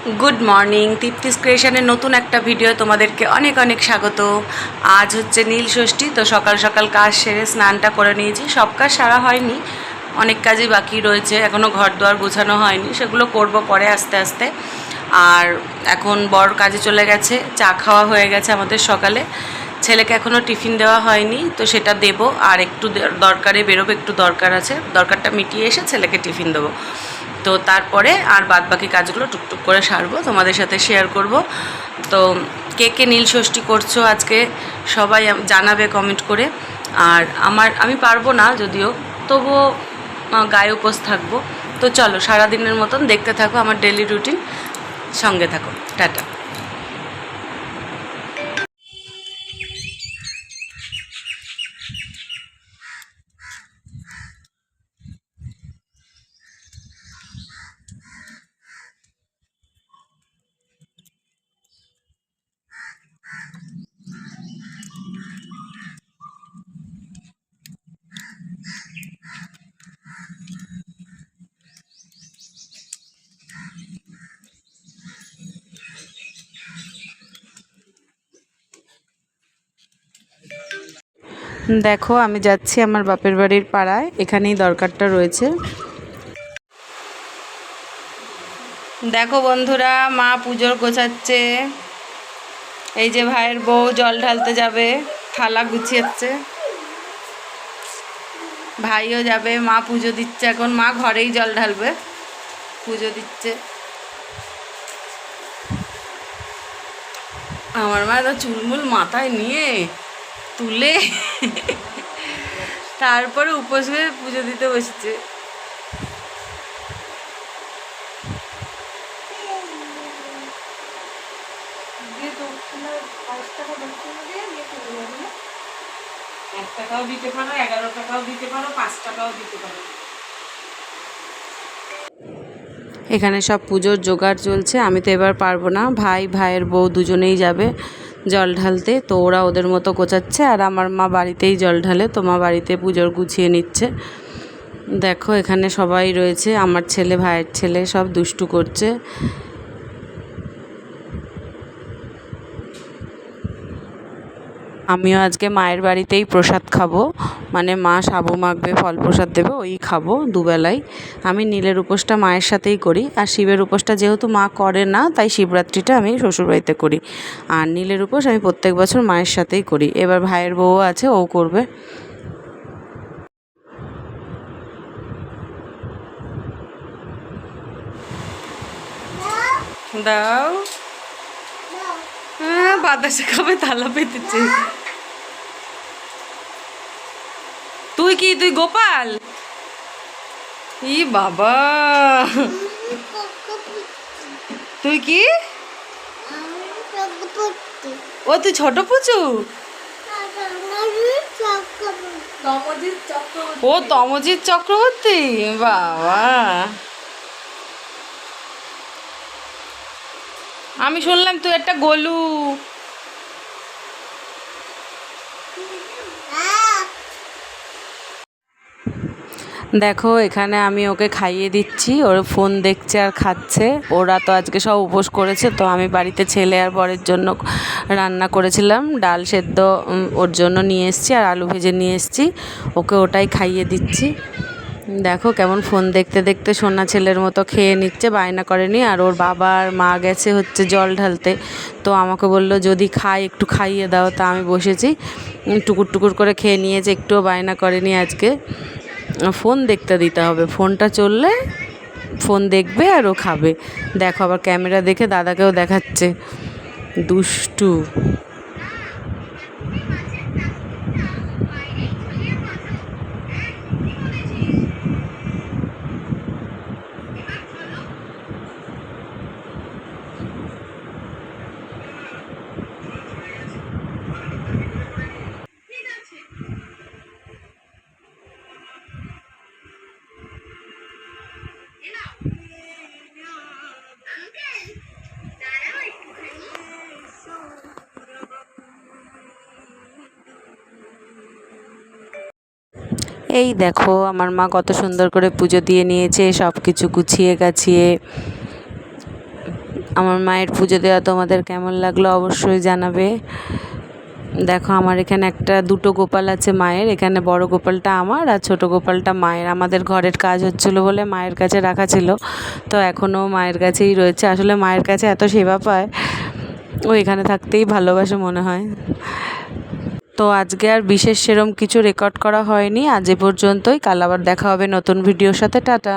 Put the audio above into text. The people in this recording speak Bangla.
गुड मर्निंग तृप्तिस क्रिएशনের নতুন একটা ভিডিও তোমাদেরকে অনেক অনেক স্বাগত। আজ হচ্ছে নীল ষষ্ঠী, তো সকাল সকাল কাজ সেরে স্নানটা করে নিয়েছি। সব কাজ সারা হয়নি, অনেক কাজই বাকি রয়েছে, এখনও ঘর দুয়ার গোছানো হয়নি, সেগুলো করব পরে আস্তে আস্তে। আর এখন বর কাজে চলে গেছে, চা খাওয়া হয়ে গেছে আমাদের সকালে। ছেলেকে এখনও টিফিন দেওয়া হয়নি, তো সেটা দেব। আর একটু দরকারে বেরোবো, একটু দরকার আছে, দরকারটা মিটিয়ে এসে ছেলেকে টিফিন দেবো। তো তারপরে আর বাদবাকি কাজগুলো টুকটুক করে সারবো, তোমাদের সাথে শেয়ার করব। তো কে কে নীল ষষ্ঠী করছো আজকে সবাই জানাবে কমেন্ট করে। আর আমি পারবো না যদিও, তবুও গায়ে উপোস থাকবো। তো চলো সারাদিনের মতন দেখতে থাকো আমার ডেলি রুটিন, সঙ্গে থাকো। টাটা। দেখো আমি যাচ্ছি আমার বাপের বাড়ির পাড়ায়, এখানেই দরকারটা রয়েছে। দেখো বন্ধুরা, মা পুজোর গোছাচ্ছে। এই যে ভাইয়ের বউ জল ঢালতে যাবে, থালা গুছিয়েছে। ভাইও যাবে, মা পুজো দিচ্ছে। এখন মা ঘরেই জল ঢালবে, পুজো দিচ্ছে। আমার মা তো চুলমুল মাথায় নিয়ে তুলে তারপরে উপোস হয়ে পুজো দিতে বসেছে। টাকাও দিতে পারো, 11 টাকাও দিতে পারো, 5 টাকাও দিতে পারো। এখানে সব পুজোর জোগাড় চলছে। আমি তো এবার পারবো না, ভাইয়ের বউ দুজনেই যাবে জল ঢালতে, তো ওরা ওদের মতো গোছাচ্ছে। আর আমার মা বাড়িতেই জল ঢালে, তো মা বাড়িতে পুজোর গুছিয়ে নিচ্ছে। দেখো এখানে সবাই রয়েছে, আমার ছেলে, ভাইয়ের ছেলে, সব দুষ্টু করছে। আমিও আজকে মায়ের বাড়িতেই প্রসাদ খাবো, মানে মা সাবু মাখবে, ফল প্রসাদ দেবে, ওই খাবো দুবেলাই। আমি নীলের উপোসটা মায়ের সাথেই করি, আর শিবের উপোসটা যেহেতু মা করে না, তাই শিবরাত্রিটা আমি শ্বশুরবাড়িতে করি। আর নীলের উপোস আমি প্রত্যেক বছর মায়ের সাথেই করি। এবার ভাইয়ের বউ আছে, ও করবে। দাও। হ্যাঁ, বাতাসে খাবে, থালা পেতেছে। তুই গোপাল? ই বাবা, তুই কি? ও তুই ছোট পুচু? ও তমজিৎ চক্রবর্তী, বাবা। আমি শুনলাম তুই একটা গোলু। দেখো এখানে আমি ওকে খাইয়ে দিচ্ছি, ওর ফোন দেখছে আর খাচ্ছে। ওরা তো আজকে সব উপোস করেছে, তো আমি বাড়িতে ছেলে আর বরের জন্য রান্না করেছিলাম, ডাল সেদ্ধ ওর জন্য নিয়ে এসেছি, আর আলু ভেজে নিয়ে এসেছি। ওকে ওটাই খাইয়ে দিচ্ছি। দেখো কেমন ফোন দেখতে দেখতে সোনা ছেলের মতো খেয়ে নিচ্ছে, বায়না করেনি। আর ওর বাবা আর মা গেছে হচ্ছে জল ঢালতে, তো আমাকে বললো যদি খাই একটু খাইয়ে দাও, তা আমি বসেছি। টুকুর টুকুর করে খেয়ে নিয়েছে, একটুও বায়না করেনি আজকে। ফোন দেখতে দিতে হবে, ফোনটা চললে ফোন দেখবে আর ও খাবে। দেখো আবার ক্যামেরা দেখে দাদাকেও দেখাচ্ছে, দুষ্টু। এই দেখো আমার মা কত সুন্দর করে পুজো দিয়ে নিয়েছে, সব কিছু গুছিয়ে গাছিয়ে। আমার মায়ের পুজো দেওয়া তোমাদের কেমন লাগলো অবশ্যই জানাবে। দেখো আমার এখানে দুটো গোপাল আছে মায়ের, এখানে বড় গোপালটা আমার আর ছোট গোপালটা মায়ের। আমাদের ঘরের কাজ হচ্ছিলো বলে মায়ের কাছে রাখা ছিল, তো এখনও মায়ের কাছেই রয়েছে। আসলে মায়ের কাছে এত সেবা পায়, ও এখানে থাকতেই ভালোবাসে মনে হয়। তো আজকে আর বিশেষ সেরম কিছু রেকর্ড করা হয়নি, আজ এ পর্যন্তই। কাল আবার দেখা হবে নতুন ভিডিওর সাথে। টাটা।